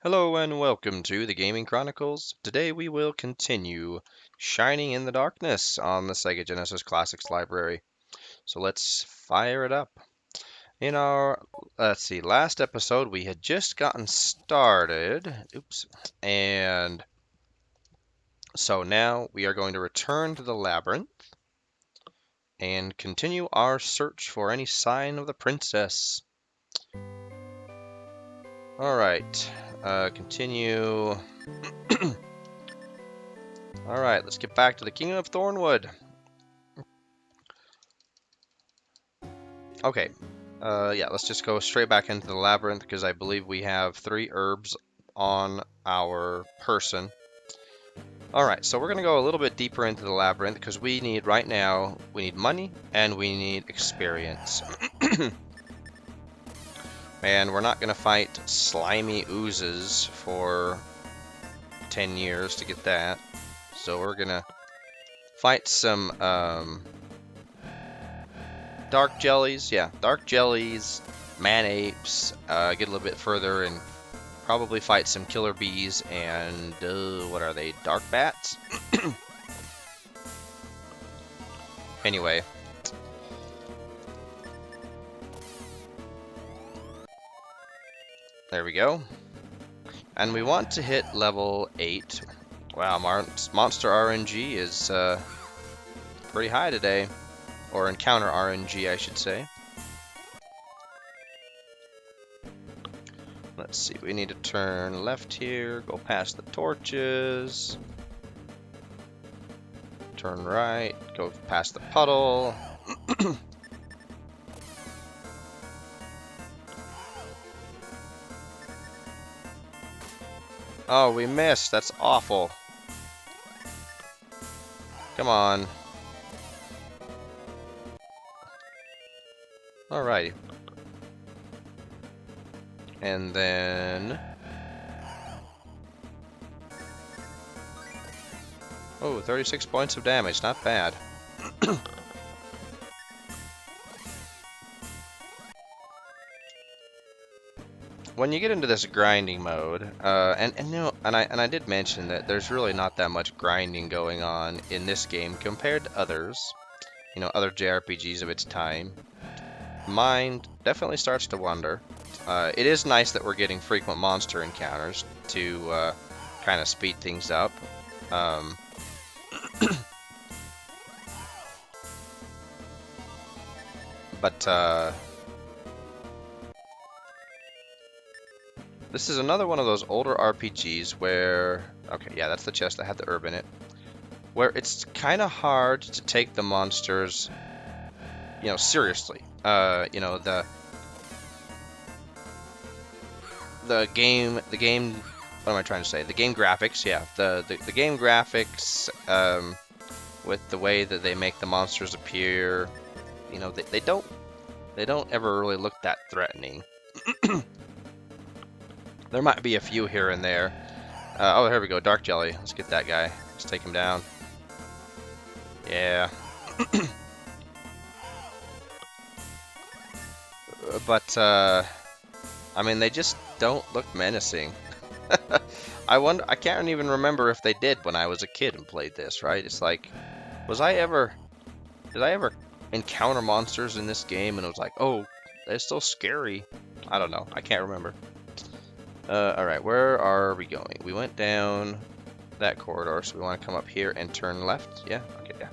Hello and welcome to the Gaming Chronicles. Today we will continue Shining in the Darkness on the Sega Genesis Classics library. So let's fire it up. In our, last episode we had just gotten started. Oops. And so now we are going to return to the Labyrinth and continue our search for any sign of the princess. Alright, continue. Alright, let's get back to the Kingdom of Thornwood. Okay, yeah, let's just go straight back into the labyrinth because I believe we have 3 herbs on our person. Alright, so we're going to go a little bit deeper into the labyrinth because we need, right now, we need money and we need experience. And we're not going to fight slimy oozes for 10 years to get that. So we're going to fight some dark jellies. Yeah, dark jellies, man-apes, get a little bit further and probably fight some killer bees and, what are they, dark bats? Anyway. There we go. And we want to hit level 8. Wow, monster RNG is pretty high today. Or encounter RNG, I should say. Let's see, we need to turn left here, go past the torches. Turn right, go past the puddle. Oh, we missed. That's awful. Come on. Alrighty. And then... oh, 36 points of damage. Not bad. When you get into this grinding mode, and I did mention that there's really not that much grinding going on in this game compared to others, other JRPGs of its time. Mind definitely starts to wander. It is nice that we're getting frequent monster encounters to kind of speed things up. But this is another one of those older RPGs where... okay, yeah, that's the chest that had the herb in it. Where it's kind of hard to take the monsters, seriously. The game, what am I trying to say? The game graphics, yeah. The game graphics, with the way that they make the monsters appear, they don't ever really look that threatening. There might be a few here and there. Oh, here we go, Dark Jelly. Let's get that guy. Let's take him down. Yeah. But, I mean, they just don't look menacing. I can't even remember if they did when I was a kid and played this, right? It's like, did I ever encounter monsters in this game and it was like, oh, they're still scary? I don't know. I can't remember. Alright, where are we going? We went down that corridor, so we want to come up here and turn left. Yeah? Okay, yeah.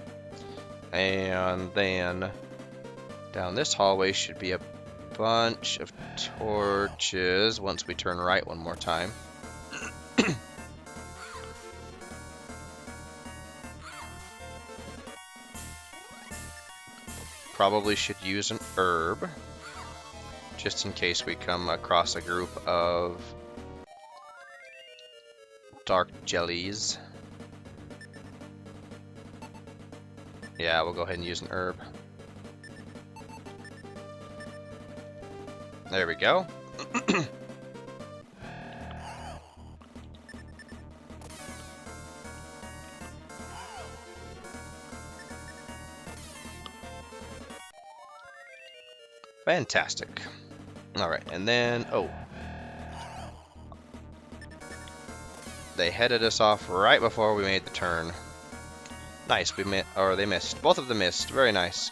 And then down this hallway should be a bunch of torches once we turn right one more time. Probably should use an herb, just in case we come across a group of dark jellies. Yeah, we'll go ahead and use an herb. There we go. Fantastic. Alright, and then... oh. they headed us off right before we made the turn. Nice, they missed. Both of them missed. Very nice.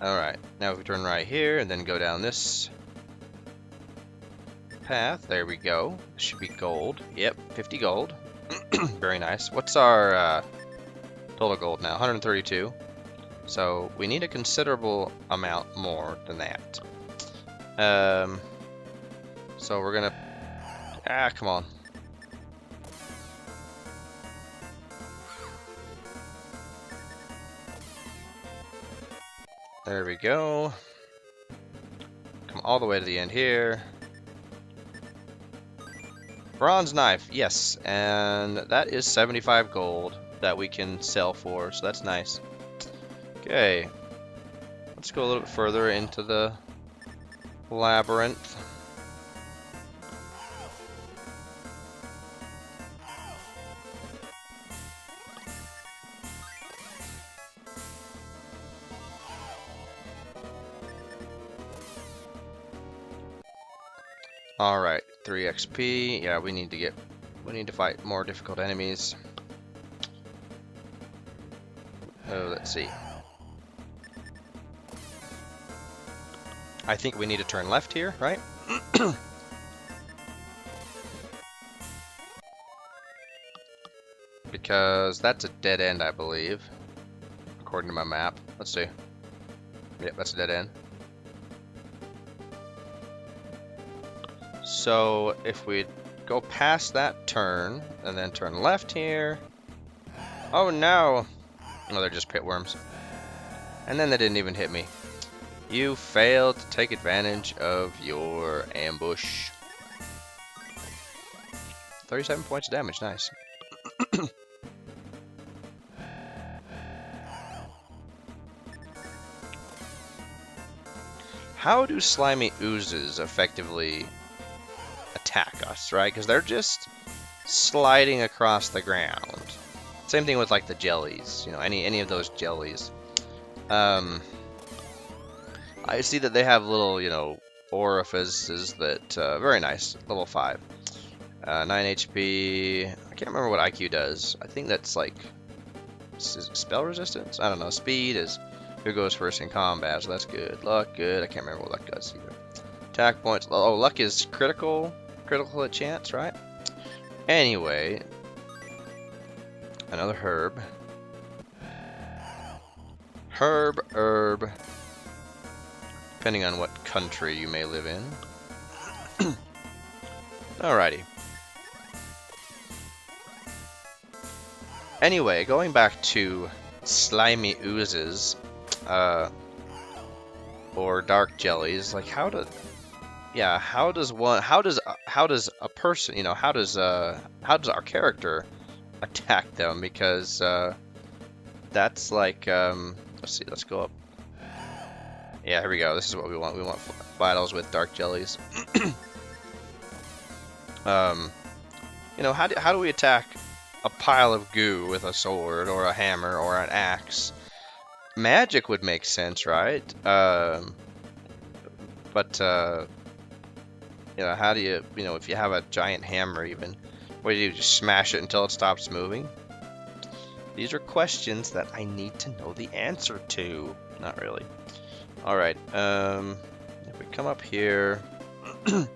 Alright, now if we turn right here and then go down this path, there we go. This should be gold. Yep, 50 gold. Very nice. What's our total gold now? 132. So we need a considerable amount more than that. So we're gonna... come on. There we go. Come all the way to the end here. Bronze knife, yes, and that is 75 gold that we can sell for, so that's nice. Okay, let's go a little bit further into the labyrinth. Alright, 3 XP. Yeah, we need to fight more difficult enemies. Oh, let's see. I think we need to turn left here, right? Because that's a dead end, I believe. According to my map. Let's see. Yep, that's a dead end. So if we go past that turn and then turn left here. Oh no! Oh, they're just pit worms. And then they didn't even hit me. You failed to take advantage of your ambush. 37 points of damage, nice. How do slimy oozes effectively attack us, right? Because they're just sliding across the ground. Same thing with like the jellies, you know, any of those jellies. I see that they have little, you know, orifices that, very nice, level 5. 9 HP, I can't remember what IQ does. I think that's like, spell resistance? I don't know, speed is who goes first in combat, so that's good. Luck, good, I can't remember what luck does either. Attack points, oh, luck is critical at chance, right? Anyway, another herb. Herb. Depending on what country you may live in. Alrighty. Anyway, going back to slimy oozes, or dark jellies, like how does a person, you know, how does our character attack them? Because that's like, let's see, let's go up. Yeah, here we go. This is what we want. We want battles with dark jellies. You know, how do we attack a pile of goo with a sword or a hammer or an axe? Magic would make sense, right? But you know, how do you know, if you have a giant hammer, even, what do you do? Just smash it until it stops moving? These are questions that I need to know the answer to. Not really. Alright, if we come up here, we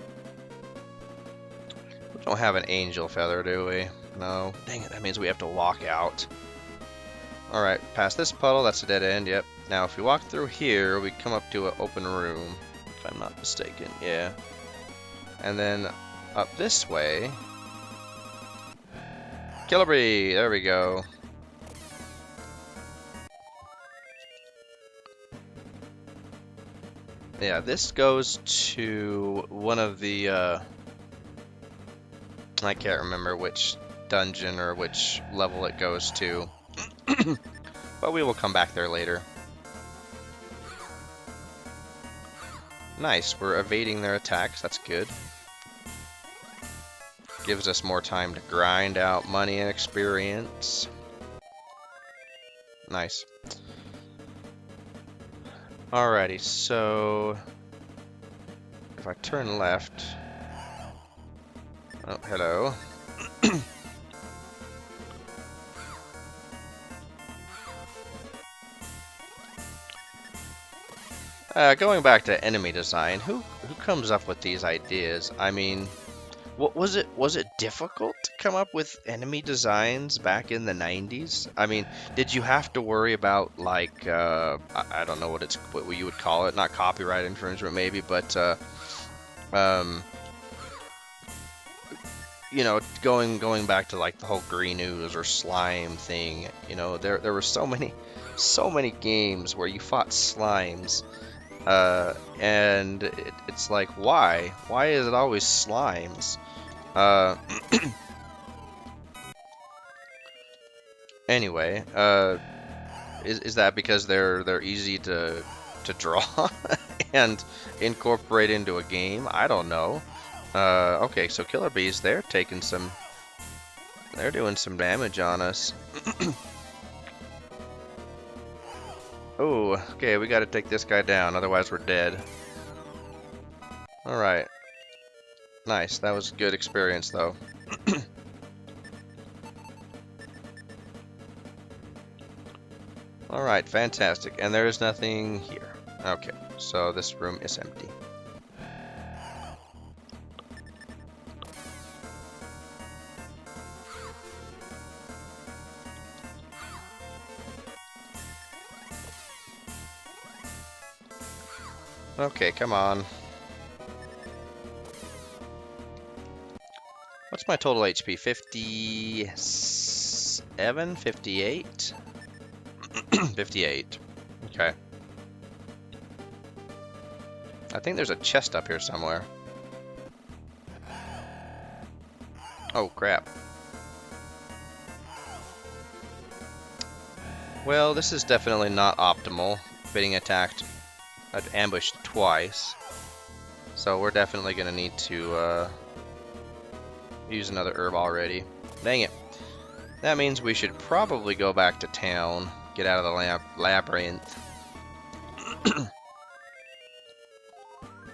don't have an angel feather, do we? No. Dang it, that means we have to walk out. Alright, past this puddle, that's a dead end, yep. Now, if we walk through here, we come up to an open room, if I'm not mistaken, yeah. And then up this way, Killabee, there we go. Yeah, this goes to one of the, I can't remember which dungeon or which level it goes to, but we will come back there later. Nice, we're evading their attacks, that's good. Gives us more time to grind out money and experience. Nice. Alrighty, so if I turn left, oh, hello. Going back to enemy design, who comes up with these ideas? I mean, what was it? Was it difficult to come up with enemy designs back in the 90s? I mean, did you have to worry about like I don't know what you would call it, not copyright infringement maybe, but um, you know, going back to like the whole green ooze or slime thing. You know, there were so many games where you fought slimes. And it's like, why? Why is it always slimes? Uh, anyway, is that because they're easy to draw and incorporate into a game? I don't know. Okay, so killer bees, they're doing some damage on us. Oh, okay, we gotta take this guy down, otherwise we're dead. Alright. Nice, that was a good experience though. Alright, fantastic. And there is nothing here. Okay, so this room is empty. Okay, come on. What's my total HP? 57? 58? 58. Okay. I think there's a chest up here somewhere. Oh, crap. Well, this is definitely not optimal. Being attacked, ambushed twice. So we're definitely going to need to use another herb already. Dang it. That means we should probably go back to town. Get out of the labyrinth.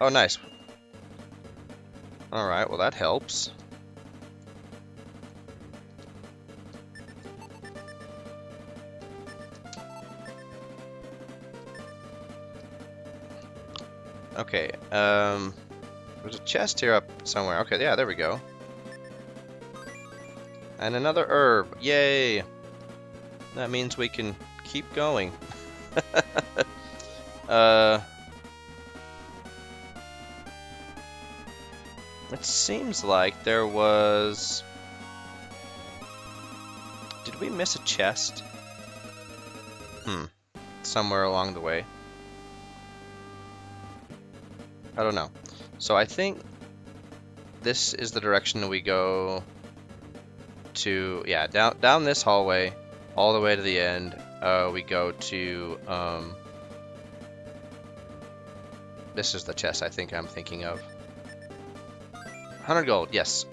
Oh, nice. Alright, well that helps. Okay, there's a chest here up somewhere. Okay, yeah, there we go. And another herb. Yay! That means we can keep going. It seems like there was... Did we miss a chest? Somewhere along the way. I don't know. So I think this is the direction that we go to, yeah, down this hallway, all the way to the end. We go to, this is the chest I think I'm thinking of. 100 gold, yes.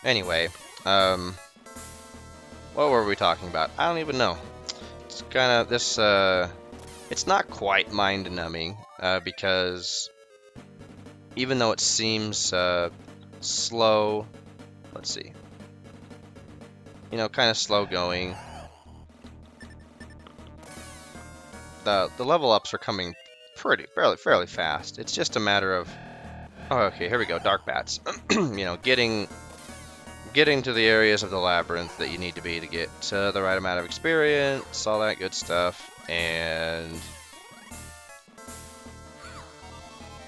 Anyway, what were we talking about? I don't even know. It's kind of this, it's not quite mind-numbing, because even though it seems slow, let's see, you know, kind of slow going, the level ups are coming fairly fast. It's just a matter of, oh, okay, here we go, dark bats. You know, getting to the areas of the labyrinth that you need to be to get the right amount of experience, all that good stuff, and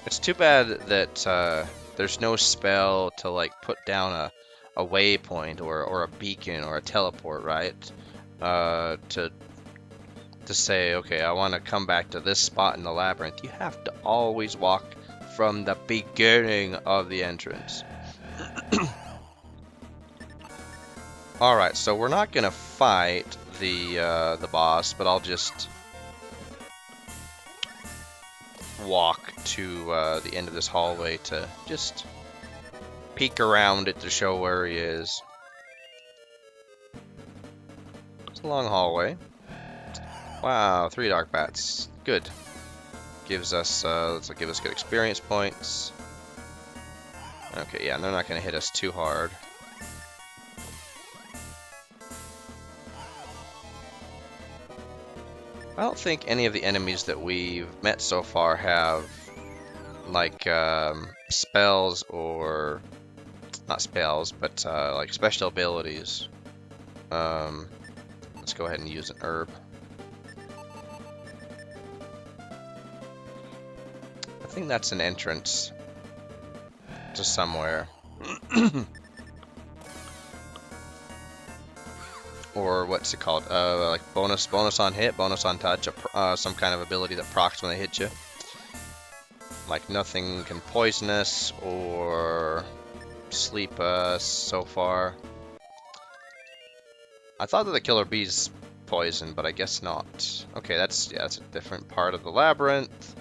it's too bad that there's no spell to like put down a waypoint or a beacon or a teleport, right? To say, okay, I want to come back to this spot in the labyrinth. You have to always walk from the beginning of the entrance. Alright, so we're not gonna fight the boss, but I'll just walk to the end of this hallway to just peek around it to show where he is. It's a long hallway. Wow, 3 dark bats. Good. Gives us give us good experience points. Okay, yeah, and they're not going to hit us too hard. I don't think any of the enemies that we've met so far have like spells or not spells, but like special abilities. Let's go ahead and use an herb. I think that's an entrance to somewhere. Or what's it called? Like bonus on hit, bonus on touch, some kind of ability that procs when they hit you. Like nothing can poison us or sleep us so far. I thought that the killer bee's poison, but I guess not. Okay, that's a different part of the labyrinth.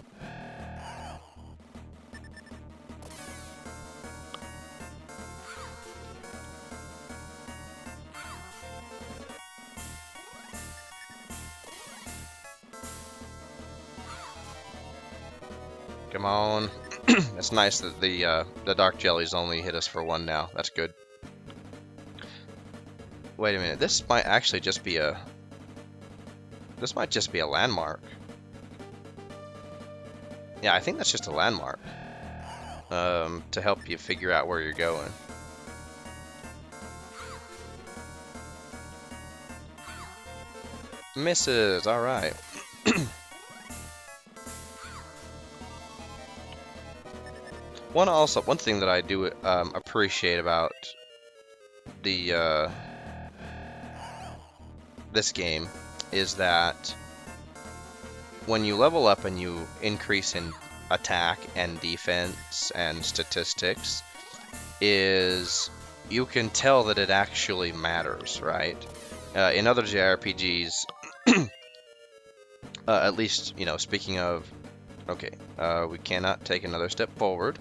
Come on. It's nice that the dark jellies only hit us for 1 now. That's good. Wait a minute. This might actually just be a... This might just be a landmark. Yeah, I think that's just a landmark. To help you figure out where you're going. Misses. All right. One thing that I do appreciate about the this game is that when you level up and you increase in attack and defense and statistics, is you can tell that it actually matters, right? In other JRPGs, at least, you know, speaking of, okay, we cannot take another step forward.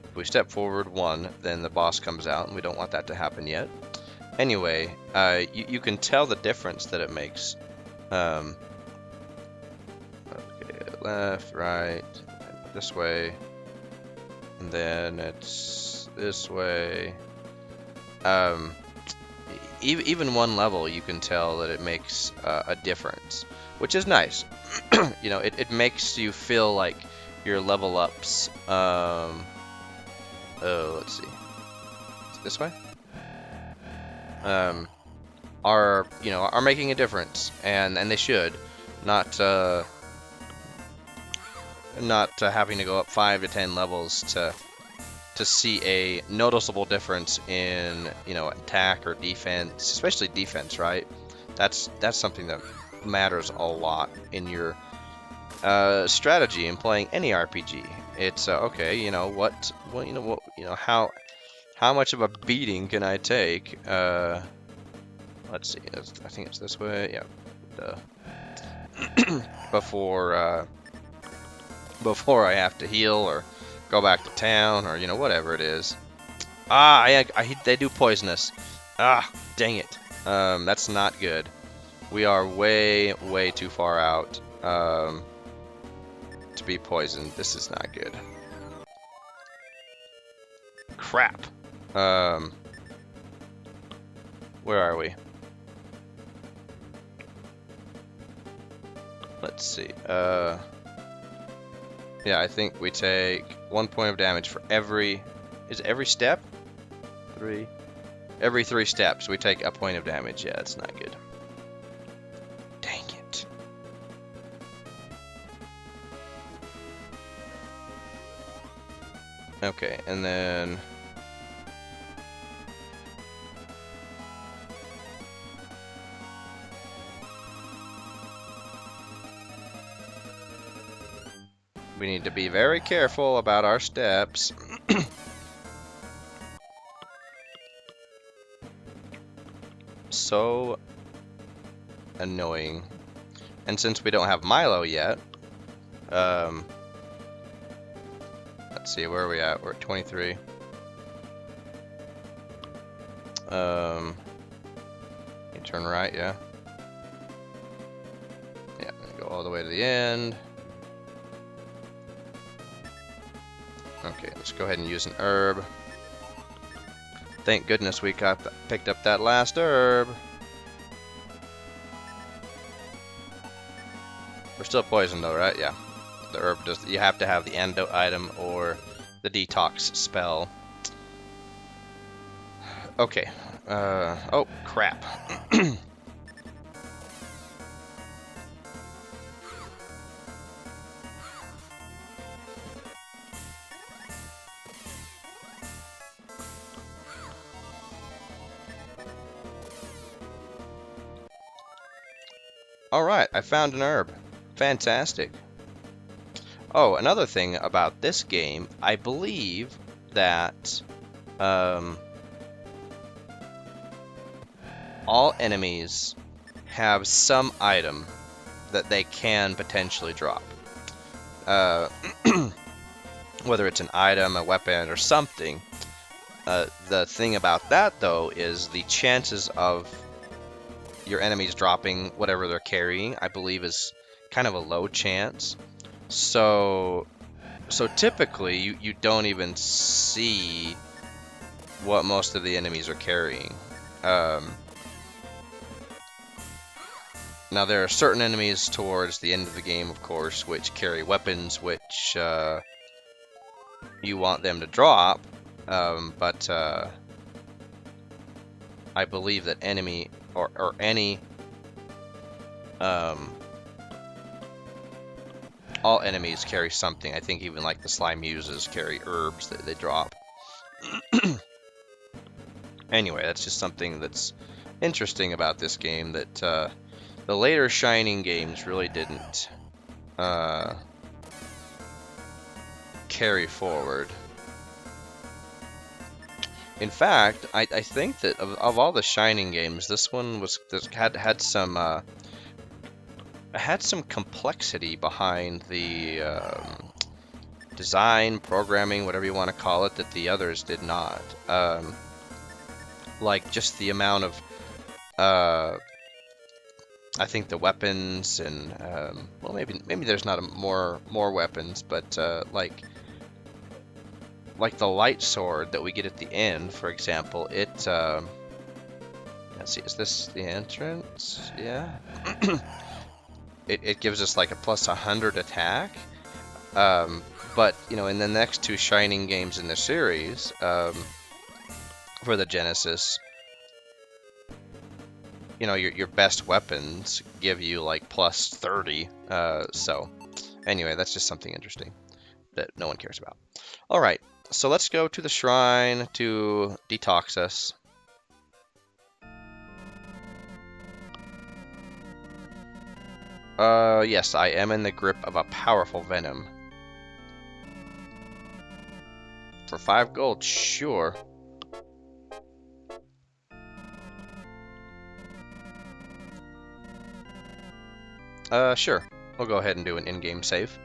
If we step forward 1, then the boss comes out, and we don't want that to happen yet. Anyway, you can tell the difference that it makes. Okay, left, right, this way, and then it's this way. Even 1 level, you can tell that it makes a difference, which is nice. You know, it makes you feel like your level ups. Let's see, this way. Are making a difference, and they should, not having to go up 5 to 10 levels to see a noticeable difference in, you know, attack or defense, especially defense, right? That's something that matters a lot in your strategy in playing any RPG. It's okay, you know what, how much of a beating can I take? Let's see. I think it's this way. Yeah. Before I have to heal or go back to town or, you know, whatever it is. They do poison us. Ah, dang it. That's not good. We are way too far out to be poisoned. This is not good. Crap. Where are we? Let's see. Yeah, I think we take 1 point of damage for every step? 3. Every 3 steps, we take a point of damage. Yeah, that's not good. Dang it. Okay, and then... we need to be very careful about our steps. So annoying. And since we don't have Milo yet, Let's see, where are we at? We're at 23. You turn right, yeah. Yeah, go all the way to the end. Okay, let's go ahead and use an herb. Thank goodness we picked up that last herb. We're still poisoned though, right? Yeah. The herb does. You have to have the antidote item or the detox spell. Okay. Oh, crap. Alright, I found an herb. Fantastic. Oh, another thing about this game, I believe that all enemies have some item that they can potentially drop. Whether it's an item, a weapon, or something. The thing about that, though, is the chances of your enemies dropping whatever they're carrying, I believe, is kind of a low chance. So typically, you don't even see what most of the enemies are carrying. Now, there are certain enemies towards the end of the game, of course, which carry weapons which you want them to drop, but I believe that enemy or any all enemies carry something. I think even like the slime muses carry herbs that they drop. Anyway, that's just something that's interesting about this game that the later Shining games really didn't carry forward. In fact, I think that of all the Shining games, this one had some complexity behind the design, programming, whatever you want to call it, that the others did not. Like just the amount of I think the weapons and well, maybe there's not more weapons, but like the light sword that we get at the end, for example, it let's see, is this the entrance? Yeah. It gives us like a plus 100 attack, but you know, in the next two Shining games in the series, for the Genesis, you know, your best weapons give you like plus 30. So anyway, that's just something interesting that no one cares about. All right, so let's go to the shrine to detox us. Yes, I am in the grip of a powerful venom. For 5 gold, sure. Sure. We'll go ahead and do an in-game save.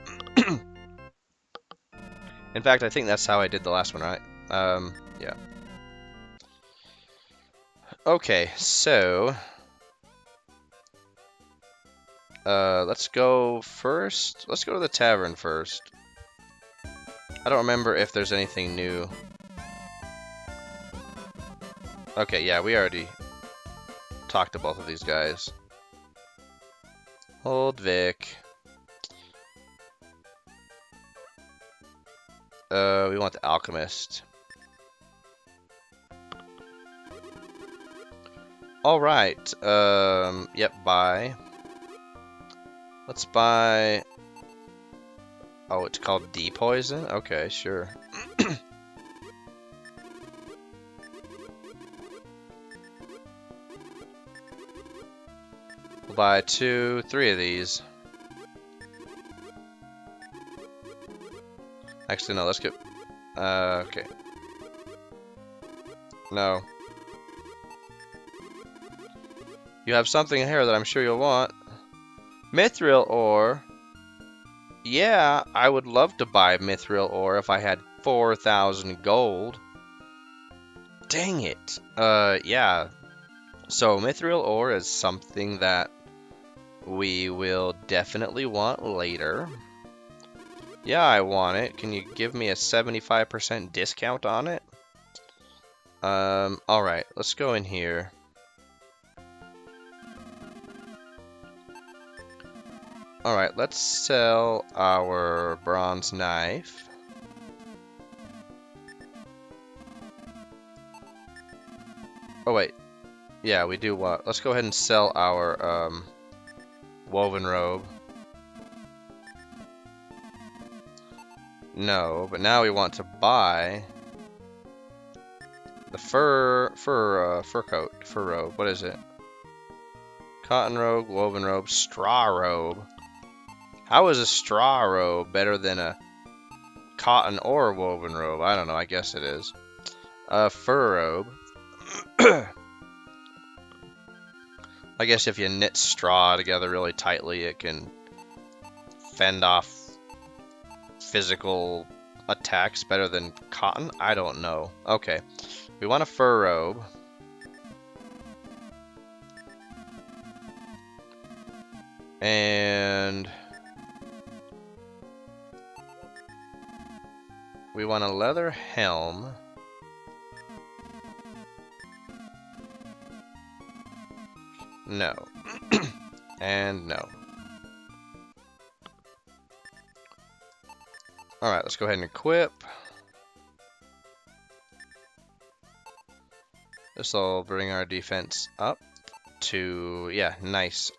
In fact, I think that's how I did the last one, right? Yeah. Okay, so let's go first. Let's go to the tavern first. I don't remember if there's anything new. Okay, yeah, we already talked to both of these guys. Old Vic. We want the alchemist. All right. Yep. Buy. Let's buy. Oh, it's called D-Poison? Okay, sure. We'll buy 2, 3 of these. Actually, no, let's get... okay. No. You have something here that I'm sure you'll want. Mithril ore. Yeah, I would love to buy mithril ore if I had 4,000 gold. Dang it. Yeah. So mithril ore is something that we will definitely want later. Yeah, I want it. Can you give me a 75% discount on it? Alright, let's go in here. Alright, let's sell our bronze knife. Oh, wait. Yeah, we do want... Let's go ahead and sell our, woven robe. No, but now we want to buy the fur coat, fur robe. What is it? Cotton robe, woven robe, straw robe. How is a straw robe better than a cotton or woven robe? I don't know. I guess it is. A fur robe. I guess if you knit straw together really tightly, it can fend off physical attacks better than cotton. I don't know. Okay. We want a fur robe. And we want a leather helm. No. And no. Alright, let's go ahead and equip. This will bring our defense up to, yeah, nice.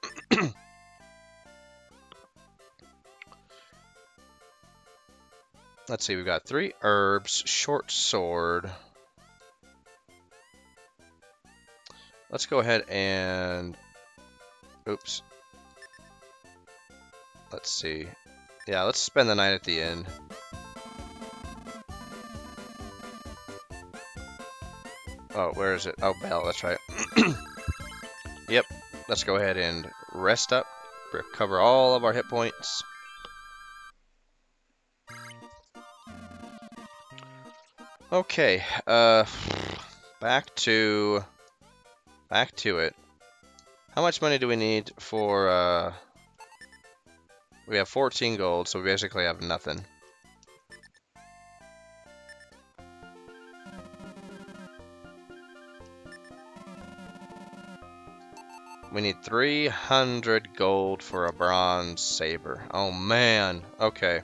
Let's see, we've got 3 herbs, short sword. Let's go ahead and, oops. Let's see. Yeah, let's spend the night at the inn. Oh, where is it? Oh, Bell, that's right. Yep, let's go ahead and rest up, recover all of our hit points. Okay, back to it. How much money do we need for, we have 14 gold, so we basically have nothing. We need 300 gold for a bronze saber. Oh man, okay.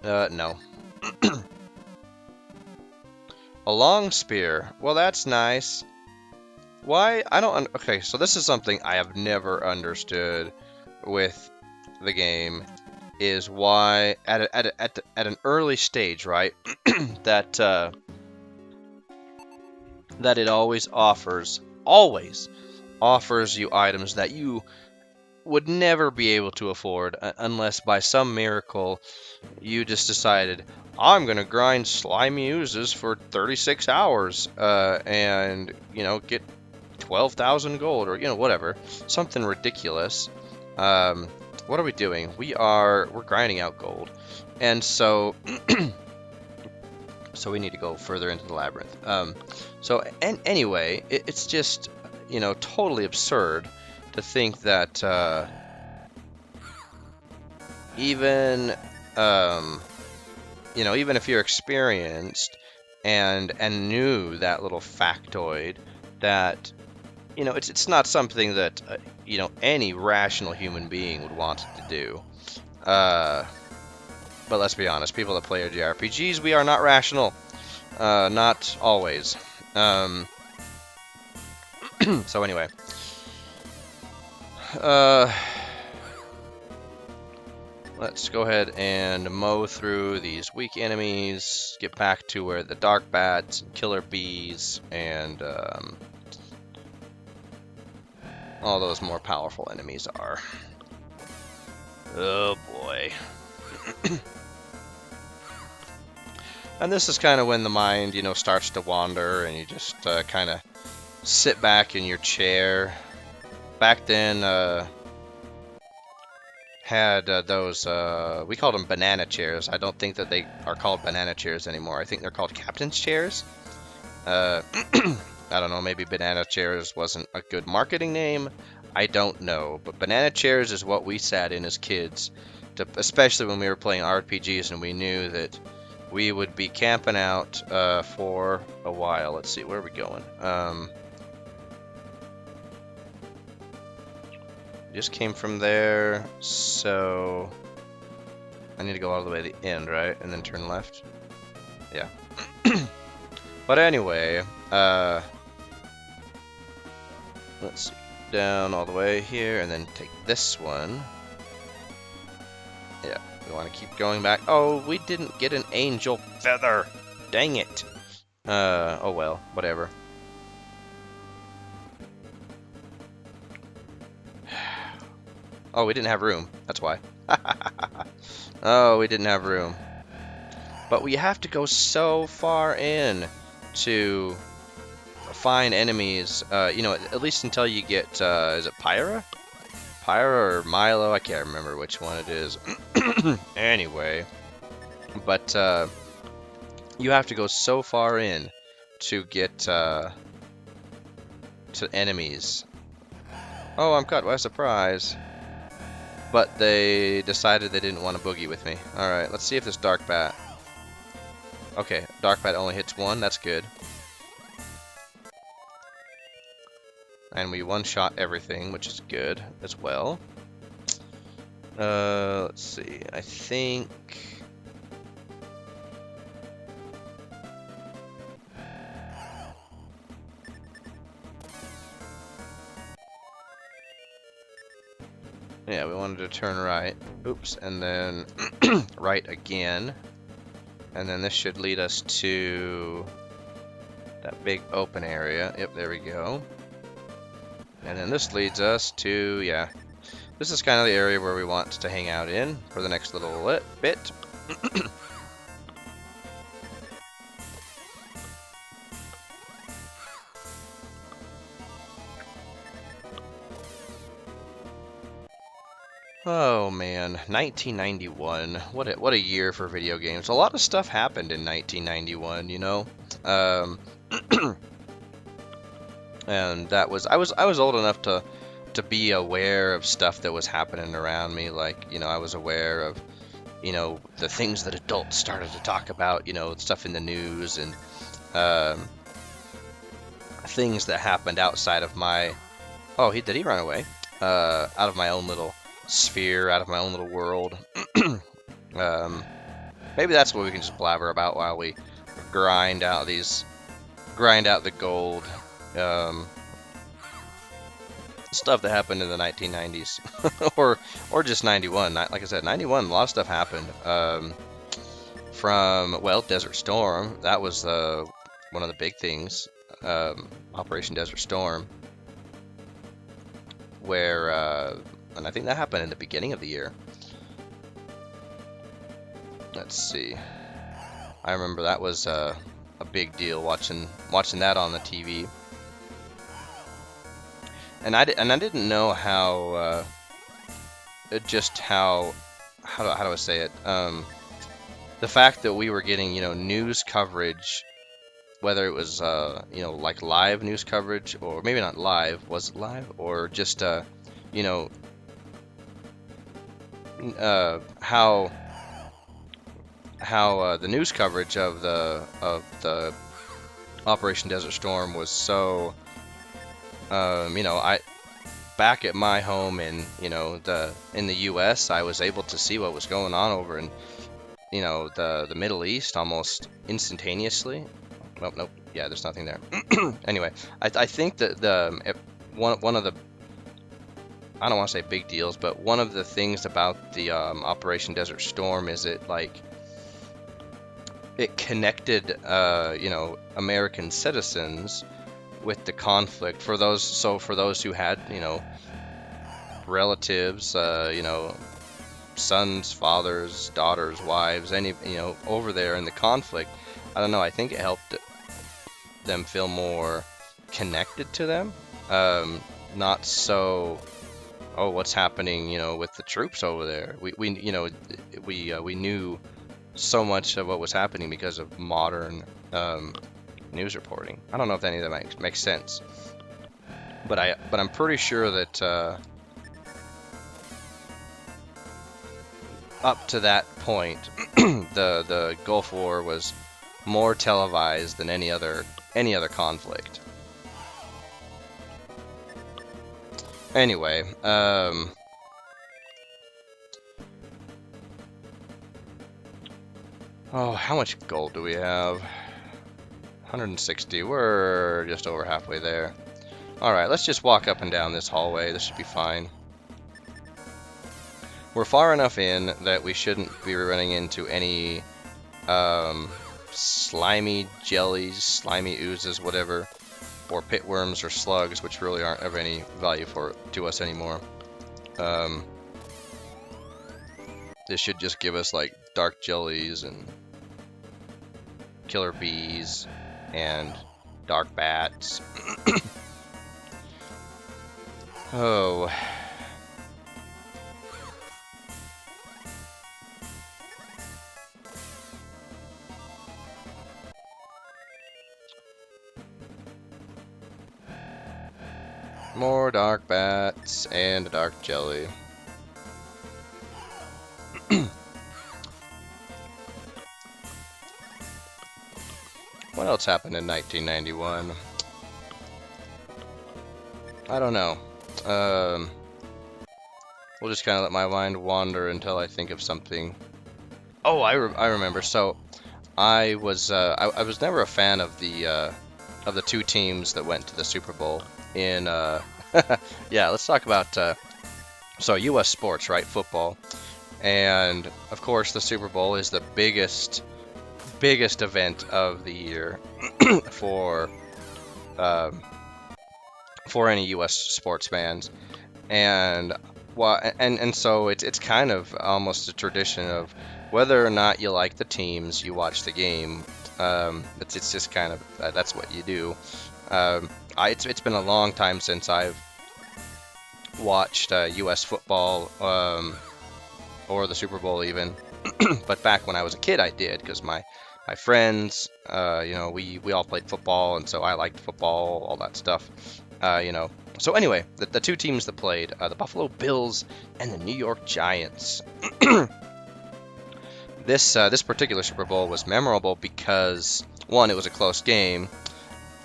No. A long spear. Well, that's nice. Why? I don't... Okay, so this is something I have never understood with the game. Is why, at an early stage, right, that it always offers you items that you would never be able to afford unless by some miracle you just decided, I'm gonna grind slimy oozes for 36 hours and, you know, get 12,000 gold, or, you know, whatever, something ridiculous. What are we doing? We're grinding out gold, and so so we need to go further into the labyrinth. Anyway, it's just, you know, totally absurd to think that even you know, even if you're experienced and knew that little factoid, that, you know, it's not something that you know, any rational human being would want to do. But let's be honest, people that play our JRPGs, we are not rational. Not always. So anyway. Let's go ahead and mow through these weak enemies, get back to where the dark bats and killer bees and all those more powerful enemies are. Oh boy. And this is kind of when the mind, you know, starts to wander and you just kind of sit back in your chair. Back then, had those, we called them banana chairs. I don't think that they are called banana chairs anymore. I think they're called captain's chairs. I don't know, maybe banana chairs wasn't a good marketing name. I don't know, but banana chairs is what we sat in as kids, especially when we were playing RPGs and we knew that we would be camping out for a while. Let's see, where are we going? Just came from there, so I need to go all the way to the end, right? And then turn left? Yeah. But anyway, let's see. Down all the way here, and then take this one. Yeah, we want to keep going back. Oh, we didn't get an angel feather. Dang it. Oh well, whatever. Oh, we didn't have room. That's why. Oh, we didn't have room. But we have to go so far in to find enemies, you know, at least until you get, is it Pyra? Pyra or Milo? I can't remember which one it is. Anyway, but you have to go so far in to get to enemies. Oh, I'm caught by surprise. But they decided they didn't want to boogie with me. Alright, let's see if this Dark Bat... Okay, Dark Bat only hits one, that's good. And we one-shot everything, which is good as well. Let's see, I think... Yeah, we wanted to turn right. Oops, and then right again. And then this should lead us to that big open area. Yep, there we go. And then this leads us to, yeah, this is kind of the area where we want to hang out in for the next little bit. Oh man, 1991. What a year for video games. A lot of stuff happened in 1991, you know. And that was I was old enough to be aware of stuff that was happening around me. Like, you know, I was aware of, you know, the things that adults started to talk about, you know, stuff in the news and things that happened outside of my... Oh, did he run away? Out of my own little sphere, out of my own little world. Maybe that's what we can just blabber about while we grind out the gold. Stuff that happened in the 1990s, or just 91. Like I said, 91. A lot of stuff happened. From, well, Desert Storm. That was one of the big things. Operation Desert Storm, where and I think that happened in the beginning of the year. Let's see. I remember that was a big deal, watching that on the TV. And I didn't know how how do I say it? The fact that we were getting, you know, news coverage, whether it was you know, like live news coverage, or maybe not live, was it live, or just you know, how the news coverage of the Operation Desert Storm was so, you know, back at my home in, you know, in the U.S., I was able to see what was going on over in, you know, the Middle East almost instantaneously. Nope, yeah, there's nothing there. Anyway, I think that one of the, I don't want to say big deals, but one of the things about the Operation Desert Storm is it connected, you know, American citizens with the conflict. For those who had, you know, relatives, you know, sons, fathers, daughters, wives, any, you know, over there in the conflict, I don't know, I think it helped them feel more connected to them. Not so, oh, what's happening, with the troops over there. We knew so much of what was happening because of modern news reporting. I don't know if any of that makes sense, but I'm pretty sure that up to that point, the Gulf War was more televised than any other conflict. Anyway, oh, how much gold do we have? 160. We're just over halfway there. All right, let's just walk up and down this hallway. This should be fine. We're far enough in that we shouldn't be running into any slimy jellies, slimy oozes, whatever, or pitworms or slugs, which really aren't of any value to us anymore. This should just give us like dark jellies and killer bees and dark bats. Oh. More dark bats and a dark jelly. What else happened in 1991? I don't know. We'll just kind of let my mind wander until I think of something. Oh, I remember. So, I was never a fan of the two teams that went to the Super Bowl in yeah, let's talk about so U.S. sports, right? Football. And of course the Super Bowl is the biggest event of the year for any U.S. sports fans. And so it's kind of almost a tradition of whether or not you like the teams, you watch the game. It's just kind of that's what you do. It's been a long time since I've watched U.S. football or the Super Bowl even, but back when I was a kid, I did because my friends, we all played football, and so I liked football, all that stuff, So anyway, the two teams that played, the Buffalo Bills and the New York Giants. This particular Super Bowl was memorable because, one, it was a close game,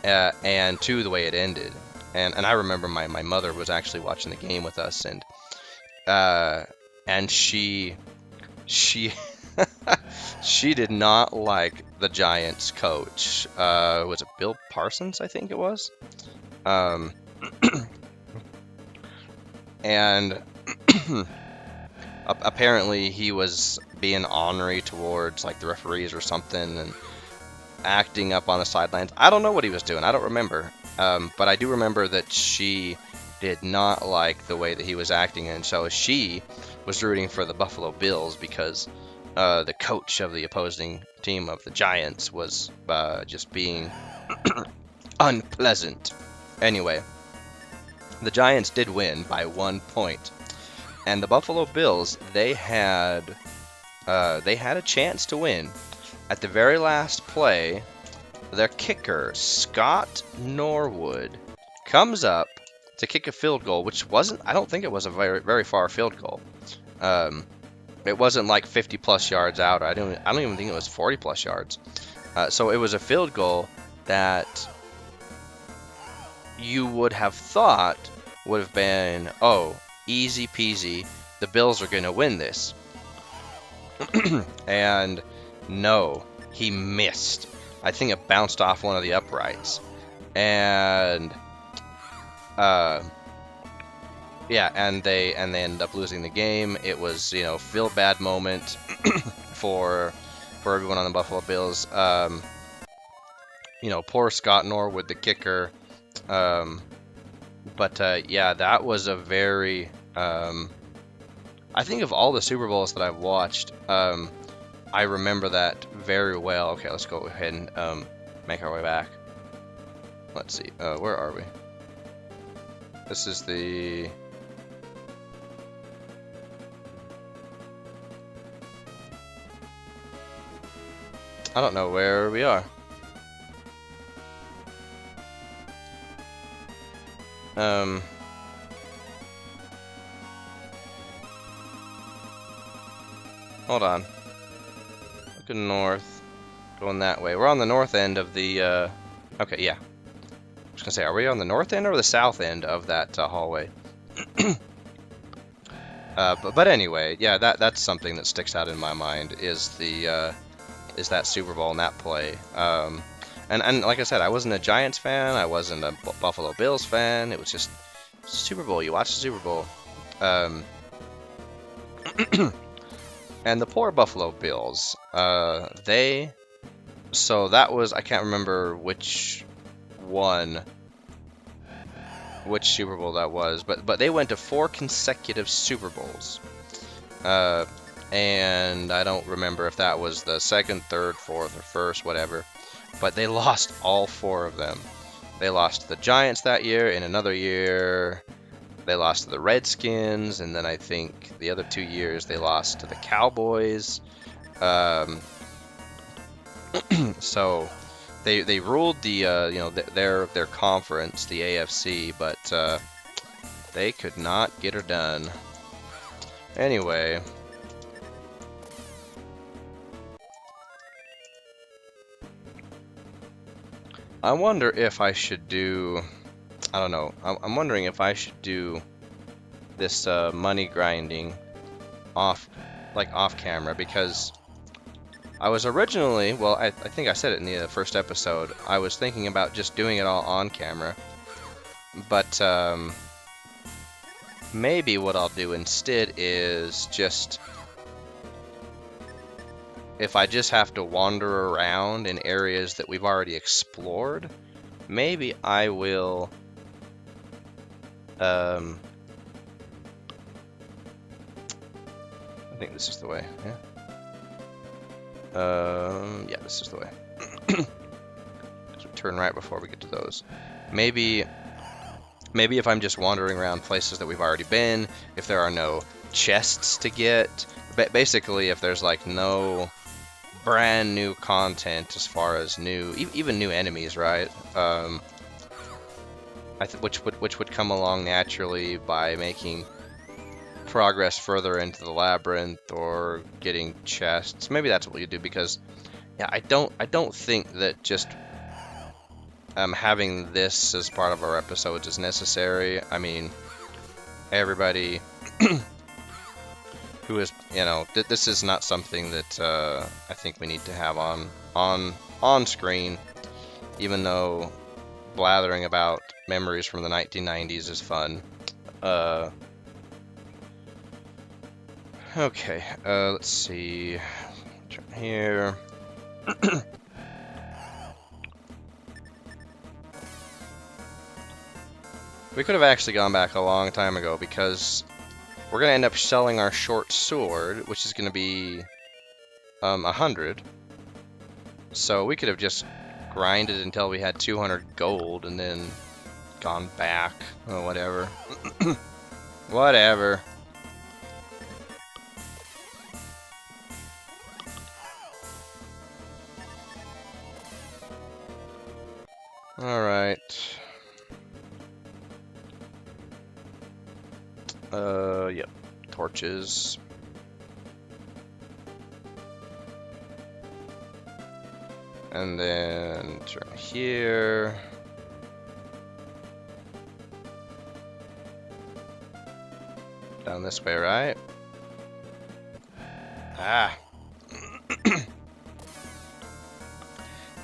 and two, the way it ended. And I remember my mother was actually watching the game with us, and she she did not like the Giants coach. Was it Bill Parsons? I think it was. And apparently he was being ornery towards like the referees or something, and acting up on the sidelines. I don't know what he was doing. I don't remember. But I do remember that she did not like the way that he was acting, and so she was rooting for the Buffalo Bills because the coach of the opposing team of the Giants was just being unpleasant. Anyway, the Giants did win by 1 point, and the Buffalo Bills, they had a chance to win. At the very last play, their kicker, Scott Norwood, comes up to kick a field goal, which I don't think it was a very, very far field goal. It wasn't like 50 plus yards out. I don't even think it was 40 plus yards. So it was a field goal that you would have thought would have been, oh, easy peasy, the Bills are going to win this. And no, he missed. I think it bounced off one of the uprights. And yeah, and they ended up losing the game. It was, feel bad moment for everyone on the Buffalo Bills. Poor Scott Norwood, the kicker. But yeah, that was a very I think of all the Super Bowls that I've watched, I remember that very well. Okay, let's go ahead and make our way back. Let's see, where are we? This is the I don't know where we are. Hold on. Looking north. Going that way. We're on the north end of the, okay, yeah. I was gonna say, are we on the north end or the south end of that hallway? But anyway, yeah, that's something that sticks out in my mind is the is that Super Bowl and that play. And like I said, I wasn't a Giants fan. I wasn't a Buffalo Bills fan. It was just Super Bowl. You watch the Super Bowl. And the poor Buffalo Bills. So that was, I can't remember which Super Bowl that was, but they went to 4 consecutive Super Bowls. And I don't remember if that was the second, third, fourth, or first, whatever. But they lost all 4 of them. They lost to the Giants that year. In another year, they lost to the Redskins. And then I think the other 2 years, they lost to the Cowboys. So they ruled the their conference, the AFC, but they could not get her done. Anyway, I wonder if I should do. I don't know. I'm wondering if I should do this money grinding off camera, because I was originally, well, I think I said it in the first episode, I was thinking about just doing it all on camera, but maybe what I'll do instead is just, if I just have to wander around in areas that we've already explored, maybe I will I think this is the way, yeah. Yeah, this is the way. So turn right before we get to those. Maybe if I'm just wandering around places that we've already been, if there are no chests to get, basically if there's like no brand new content as far as even new enemies, right? Which would come along naturally by making progress further into the labyrinth or getting chests. Maybe that's what you do, because yeah, I don't think that just having this as part of our episodes is necessary. I mean, everybody who is, this is not something that I think we need to have on screen, even though blathering about memories from the 1990s is fun. Okay, let's see. Turn here. We could have actually gone back a long time ago, because we're going to end up selling our short sword, which is going to be 100. So we could have just grinded until we had 200 gold and then gone back. Oh, whatever. Whatever. Alright. Yep. Torches. And then turn here. Down this way, right? Ah.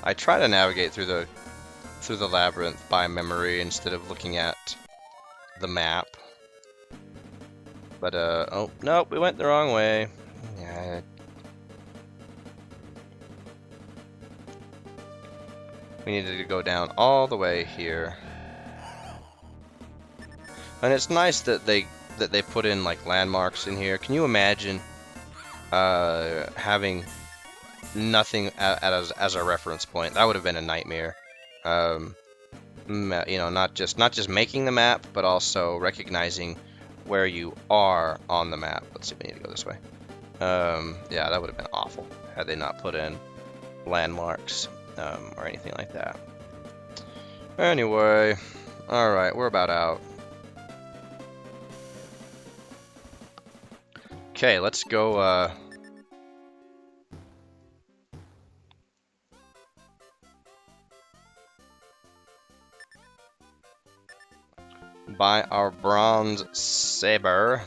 I try to navigate through the labyrinth by memory instead of looking at the map. But oh nope, we went the wrong way. Yeah. We needed to go down all the way here. And it's nice that they put in like landmarks in here. Can you imagine having nothing as a reference point? That would have been a nightmare. Not just making the map, but also recognizing where you are on the map. Let's see if we need to go this way. Yeah, that would have been awful had they not put in landmarks or anything like that. Anyway, alright, we're about out. Okay, let's go buy our bronze saber.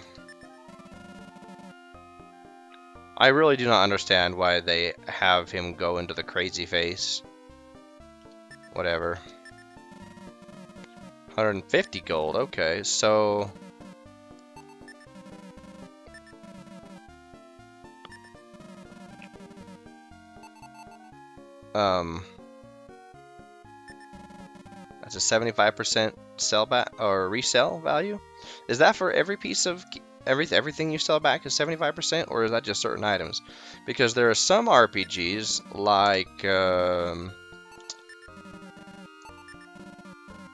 I really do not understand why they have him go into the crazy face. Whatever. 150 gold, okay, so... That's a 75% sell back or resell value. Is that for every piece of everything you sell back is 75%, or is that just certain items? Because there are some RPGs like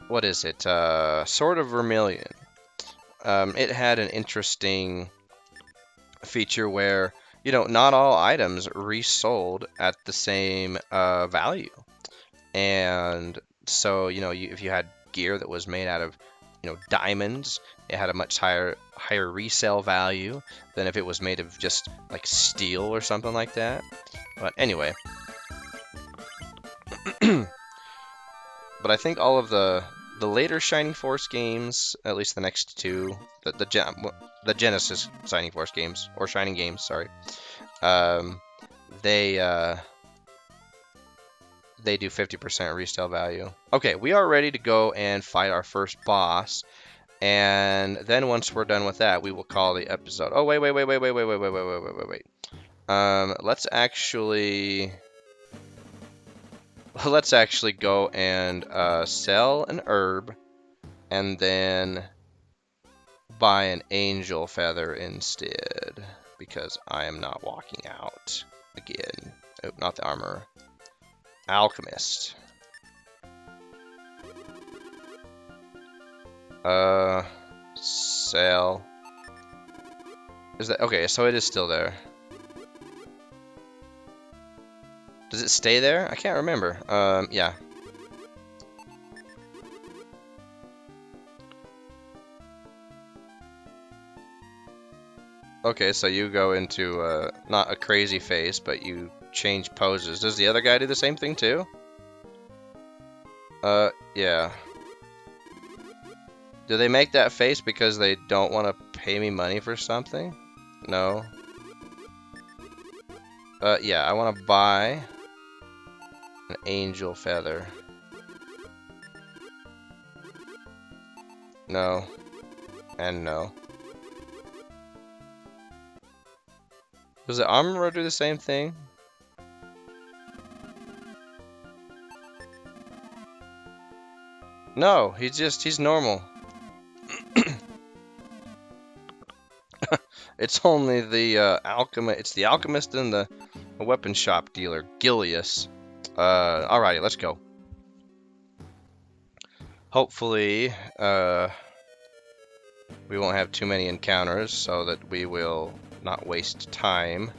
what is it? Sword of Vermilion. It had an interesting feature where not all items resold at the same value. And so, if you had gear that was made out of, diamonds, it had a much higher resale value than if it was made of just like steel or something like that. But anyway, but I think all of the later Shining Force games, at least the next two, the Genesis Shining Force games or Shining games, sorry, they do 50% resale value. Okay, we are ready to go and fight our first boss. And then once we're done with that, we will call the episode. Oh, wait. Let's actually go and sell an herb and then buy an angel feather instead, because I am not walking out again. Oh, not the armor. Alchemist. Sell. Is that okay? So it is still there. Does it stay there? I can't remember. Yeah. Okay, so you go into not a crazy face, but you change poses. Does the other guy do the same thing too? Yeah. Do they make that face because they don't want to pay me money for something? No. Yeah, I want to buy an angel feather. No. And no. Does the armorer do the same thing? No, he's normal. It's only the alchemist. It's the alchemist and the weapon shop dealer, Gilius. Alrighty, let's go. Hopefully, we won't have too many encounters, so that we will not waste time.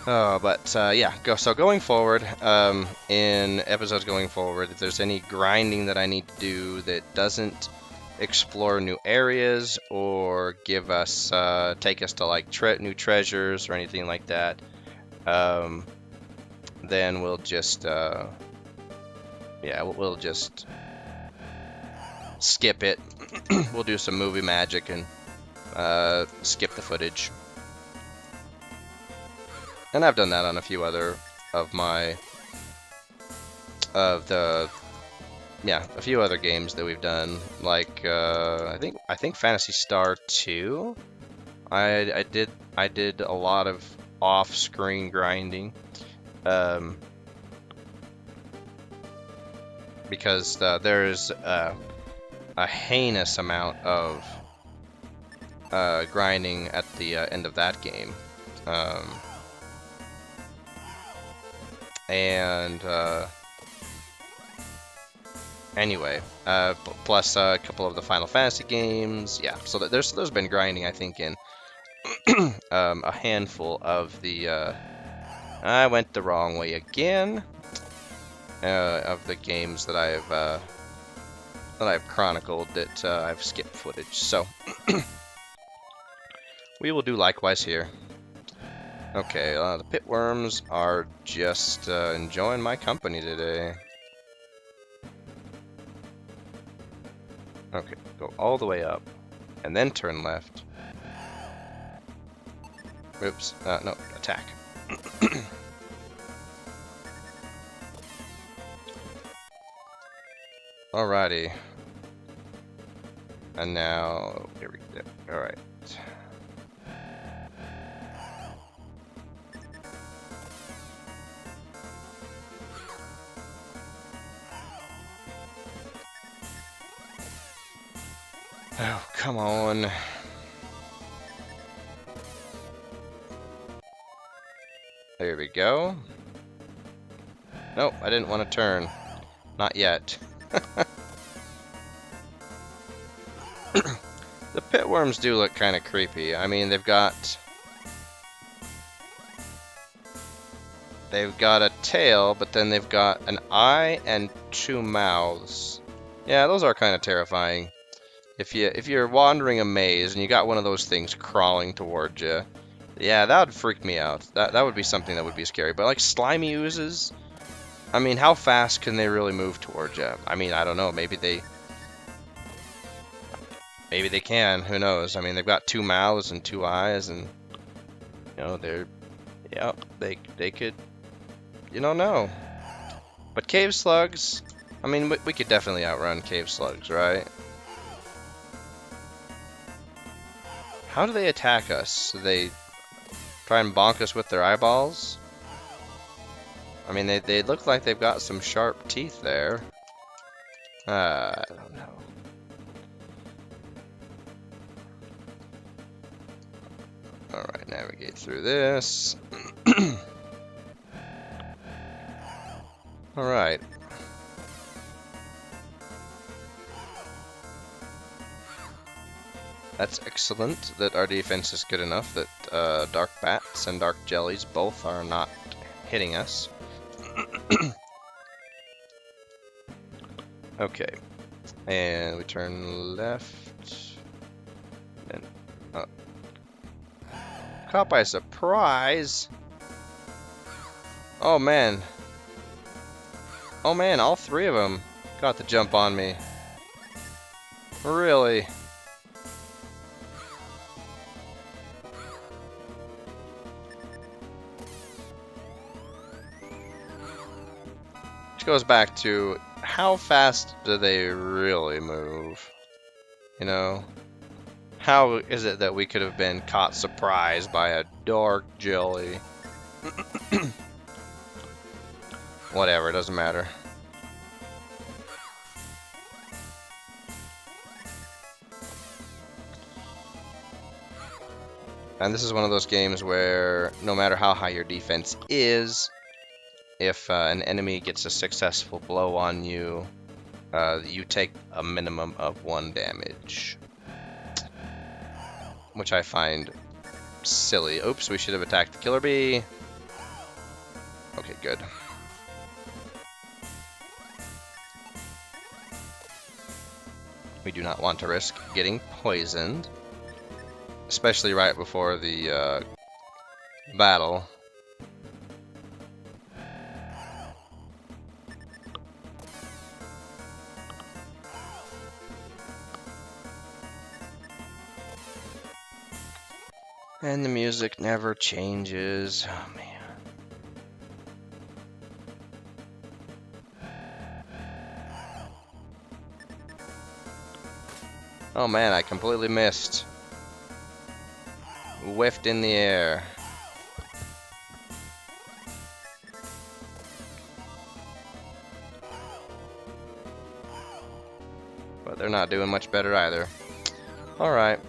Yeah, so going forward, in episodes going forward, if there's any grinding that I need to do that doesn't explore new areas or give us, take us to like new treasures or anything like that, then we'll just, yeah, we'll just skip it. We'll do some movie magic and skip the footage. And I've done that on a few other of my, a few other games that we've done. Like, I think Phantasy Star 2. I did a lot of off-screen grinding, because there's a heinous amount of grinding at the end of that game. And Anyway, plus a couple of the Final Fantasy games. Yeah, so there's been grinding, I think, in a handful of the. I went the wrong way again. Of the games that I've chronicled that I've skipped footage. So we will do likewise here. Okay, the pitworms are just enjoying my company today. Okay, go all the way up, and then turn left. Oops, no, attack. Alrighty. And now, here we go. Alright. Oh, come on. There we go. Nope, I didn't want to turn. Not yet. The pitworms do look kind of creepy. I mean, they've got a tail, but then they've got an eye and two mouths. Yeah, those are kind of terrifying. If you're wandering a maze and you got one of those things crawling towards you, yeah, that would freak me out. That would be something that would be scary. But like slimy oozes, I mean, how fast can they really move towards you? I mean, I don't know. Maybe they can. Who knows? I mean, they've got two mouths and two eyes, and you know they could. You don't know. But cave slugs, I mean, we could definitely outrun cave slugs, right? How do they attack us? Do they try and bonk us with their eyeballs? I mean, they look like they've got some sharp teeth there. I don't know. Alright, navigate through this. Alright. That's excellent that our defense is good enough that dark bats and dark jellies both are not hitting us. Okay. And we turn left. And up. Caught by surprise. Oh man. Oh man, all three of them got the jump on me. Really? Which goes back to how fast do they really move? You know? How is it that we could have been caught surprised by a dark jelly? Whatever, it doesn't matter. And this is one of those games where no matter how high your defense is, if an enemy gets a successful blow on you, you take a minimum of 1 damage. Which I find silly. Oops, we should have attacked the killer bee. Okay, good. We do not want to risk getting poisoned. Especially right before the battle. And the music never changes. Oh man. Oh man, I completely missed. Whiffed in the air. But they're not doing much better either. Alright.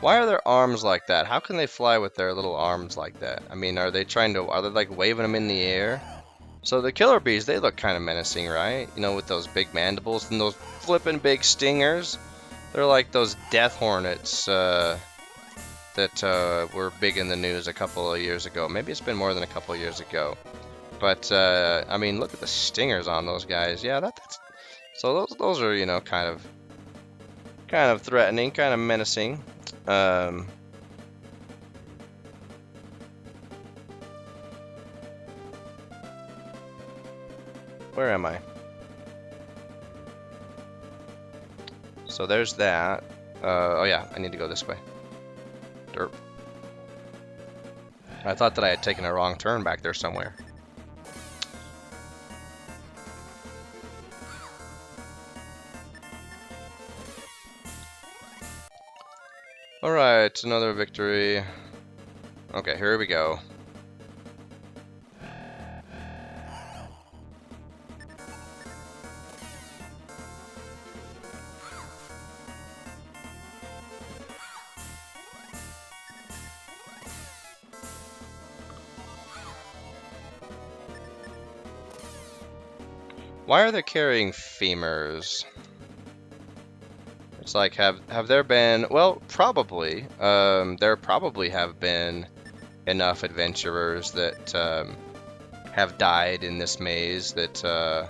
Why are their arms like that? How can they fly with their little arms like that? I mean, are they like waving them in the air? So the killer bees, they look kind of menacing, right? You know, with those big mandibles and those flippin' big stingers. They're like those death hornets that were big in the news a couple of years ago. Maybe it's been more than a couple of years ago. But I mean, look at the stingers on those guys. Yeah, that's so those are, you know, kind of threatening, kind of menacing. Where am I? So there's that. Oh yeah, I need to go this way. Derp. I thought that I had taken a wrong turn back there somewhere. Alright, another victory. Okay, here we go. Why are they carrying femurs? It's like, have there been, well, probably, there probably have been enough adventurers that have died in this maze that,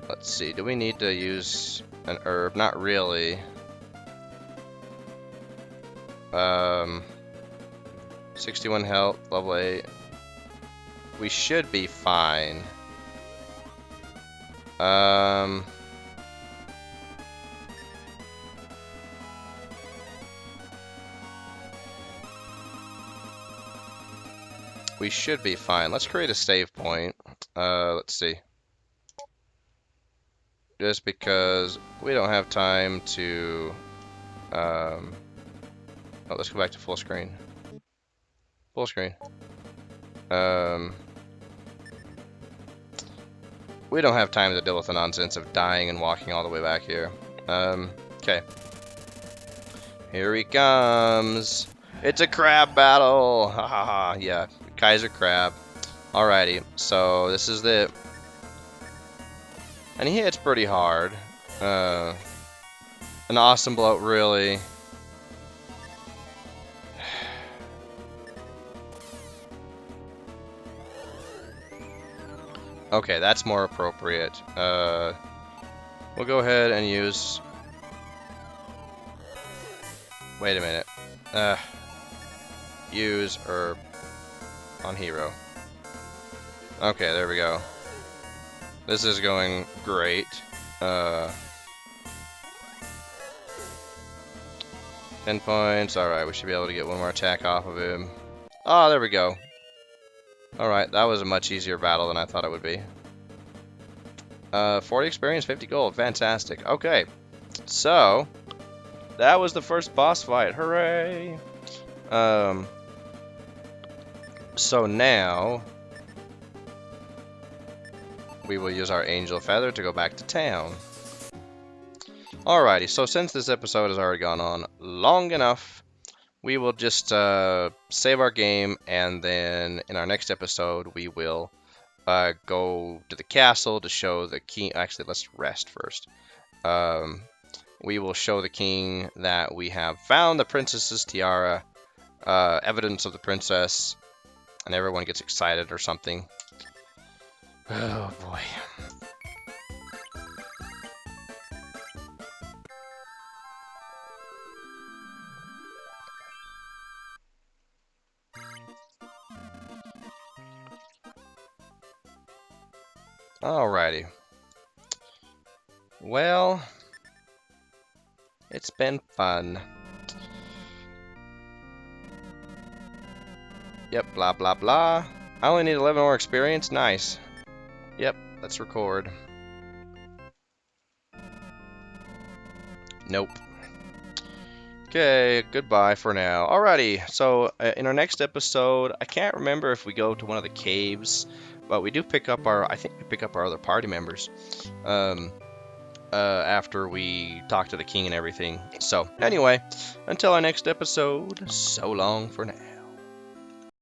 let's see, do we need to use an herb? Not really. 61 health, level 8. We should be fine. We should be fine. Let's create a save point. Let's see. Just because we don't have time to... Oh, let's go back to full screen. Full screen. We don't have time to deal with the nonsense of dying and walking all the way back here. Okay. Here he comes. It's a crab battle. Ha ha ha. Yeah, Kaiser Crab. Alrighty, so this is the... And he hits pretty hard. An awesome bloat, really. Okay, that's more appropriate. We'll go ahead and use... Wait a minute. Use herb on hero. Okay, there we go. This is going great. 10 points. Alright, we should be able to get one more attack off of him. Oh, there we go. Alright, that was a much easier battle than I thought it would be. 40 experience, 50 gold. Fantastic. Okay, so that was the first boss fight. Hooray! So now we will use our angel feather to go back to town. Alrighty, so since this episode has already gone on long enough, we will just save our game, and then in our next episode we will go to the castle to show the king. Actually, let's rest first. We will show the king that we have found the princess's tiara, evidence of the princess, and everyone gets excited or something. Oh boy. Alrighty. Well, it's been fun. Yep, blah blah blah. I only need 11 more experience. Nice. Yep, let's record. Nope. Okay, goodbye for now. Alrighty, so in our next episode, I can't remember if we go to one of the caves, but we do pick up our, I think we pick up our other party members. after we talk to the king and everything. So, anyway, until our next episode, so long for now.